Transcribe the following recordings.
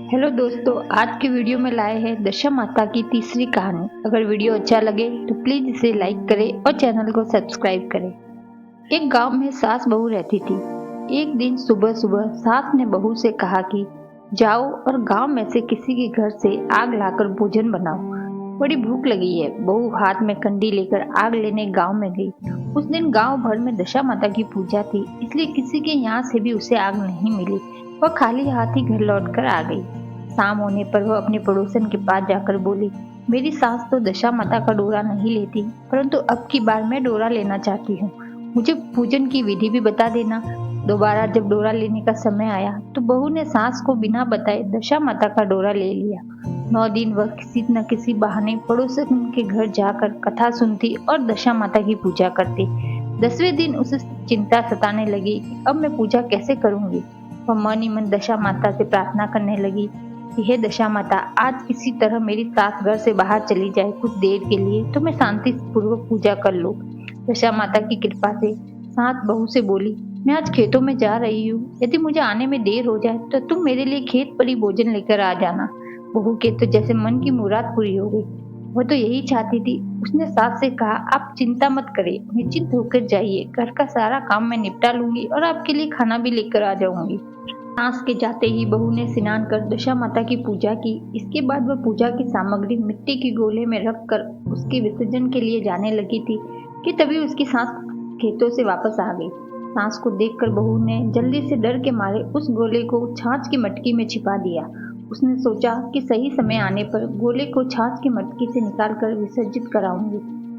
Hello दोस्तों, आज की वीडियो में लाए हैं दशा माता की तीसरी कहानी। अगर वीडियो अच्छा लगे तो प्लीज इसे लाइक करें और चैनल को सब्सक्राइब करें। एक गांव में सास बहू रहती थी। एक दिन सुबह सुबह सास ने बहू से कहा कि जाओ और गांव में से किसी के घर से आग लाकर भोजन बनाओ, बड़ी भूख लगी है। बहू हाथ में कंडी लेकर आग लेने गांव में गई। उस दिन गांव भर में दशा माता की पूजा थी, इसलिए किसी के यहाँ से भी उसे आग नहीं मिली। वह खाली हाथ ही घर लौट कर आ गई। शाम होने पर वह अपने पड़ोसन के पास जाकर बोली, मेरी सास तो दशा माता का डोरा नहीं लेती, परंतु अब की बार मैं डोरा लेना चाहती हूँ। मुझे पूजन की विधि भी बता देना। दोबारा जब डोरा लेने का समय आया तो बहू ने सास को बिना बताए दशा माता का डोरा ले लिया। 9 दिन वह किसी न किसी बहाने पड़ोसन के घर जाकर कथा सुनती और दशा माता की पूजा करती। 10वें दिन उसे चिंता सताने लगी कि अब मैं पूजा कैसे करूंगी। वह मन ही मन दशा माता से प्रार्थना करने लगी, हे दशा माता, आज किसी तरह मेरी सास घर से बाहर चली जाए कुछ देर के लिए तो मैं शांति पूर्वक पूजा कर लूं। दशा माता की कृपा से सास बहू से बोली, मैं आज खेतों में जा रही हूँ, यदि मुझे आने में देर हो जाए तो तुम मेरे लिए खेत पर ही भोजन लेकर आ जाना। बहू के तो जैसे मन की मुराद पूरी हो गई। वह तो यही चाहती थी। उसने सास से कहा, आप चिंता मत करें, निश्चिंत होकर जाइए, घर का सारा काम मैं निपटा लूंगी और आपके लिए खाना भी लेकर आ जाऊंगी। सांस के जाते ही बहू ने स्नान कर दशा माता की पूजा की। इसके बाद वह पूजा की सामग्री मिट्टी के गोले में रखकर उसके विसर्जन के लिए जाने लगी थी कि तभी उसकी सांस खेतों से वापस आ गई। सांस को देखकर बहू ने जल्दी से डर के मारे उस गोले को छाछ की मटकी में छिपा दिया। उसने सोचा कि सही समय आने पर गोले को छाछ की मटकी से निकालकर विसर्जित कराऊंगी।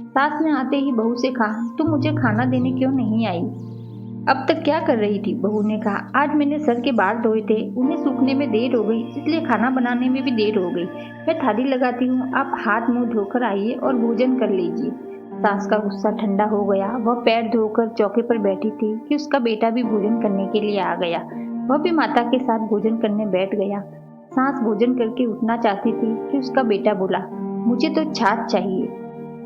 सास ने आते ही बहू से कहा, तुम मुझे खाना देने क्यों नहीं आई? अब तक क्या कर रही थी? बहू ने कहा, आज मैंने सर के बाल धोए थे, उन्हें सूखने में देर हो गई, इसलिए खाना बनाने में भी देर हो गई। मैं थाली लगाती हूँ, आप हाथ मुंह धोकर आइए और भोजन कर लीजिए। सास का गुस्सा ठंडा हो गया। वह पैर धोकर चौके पर बैठी थी कि उसका बेटा भी भोजन करने के लिए आ गया। वह भी माता के साथ भोजन करने बैठ गया। सास भोजन करके उठना चाहती थी कि उसका बेटा बोला, मुझे तो छाछ चाहिए।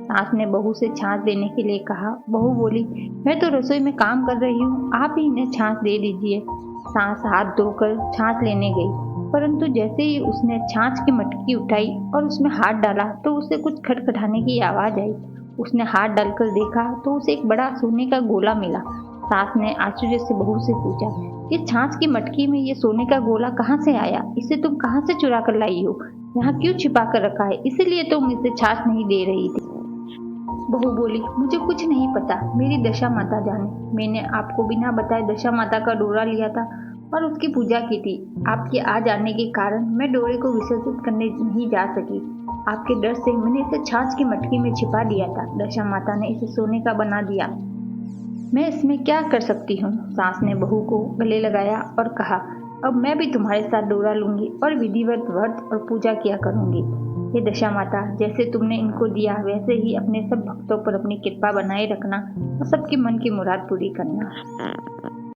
सास ने बहू से छाछ देने के लिए कहा। बहू बोली, मैं तो रसोई में काम कर रही हूँ, आप ही इन्हें छाछ दे दीजिए। सास हाथ धोकर छाछ लेने गई, परंतु जैसे ही उसने छाछ की मटकी उठाई और उसमें हाथ डाला तो उसे कुछ खटखटाने की आवाज आई। उसने हाथ डालकर देखा तो उसे एक बड़ा सोने का गोला मिला। सास ने आश्चर्य से बहू से पूछा, ये छाछ की मटकी में ये सोने का गोला कहाँ से आया? इसे तुम कहाँ से चुरा कर लाई हो? यहाँ क्यों छिपा कर रखा है? इसीलिए तुम इसे छाछ नहीं दे रही थी। बहू बोली, मुझे कुछ नहीं पता, मेरी दशा माता जाने। मैंने आपको बिना बताए दशा माता का डोरा लिया था और उसकी पूजा की थी। आपके आ जाने के कारण मैं डोरे को विसर्जित करने नहीं जा सकी। आपके डर से मैंने इसे छाछ की मटकी में छिपा दिया था। दशा माता ने इसे सोने का बना दिया। मैं इसमें क्या कर सकती हूँ? सास ने बहू को गले लगाया और कहा, अब मैं भी तुम्हारे साथ डोरा लूंगी और विधिवत व्रत और पूजा किया करूंगी। हे दशा माता, जैसे तुमने इनको दिया वैसे ही अपने सब भक्तों पर अपनी कृपा बनाए रखना और सबके मन की मुराद पूरी करना।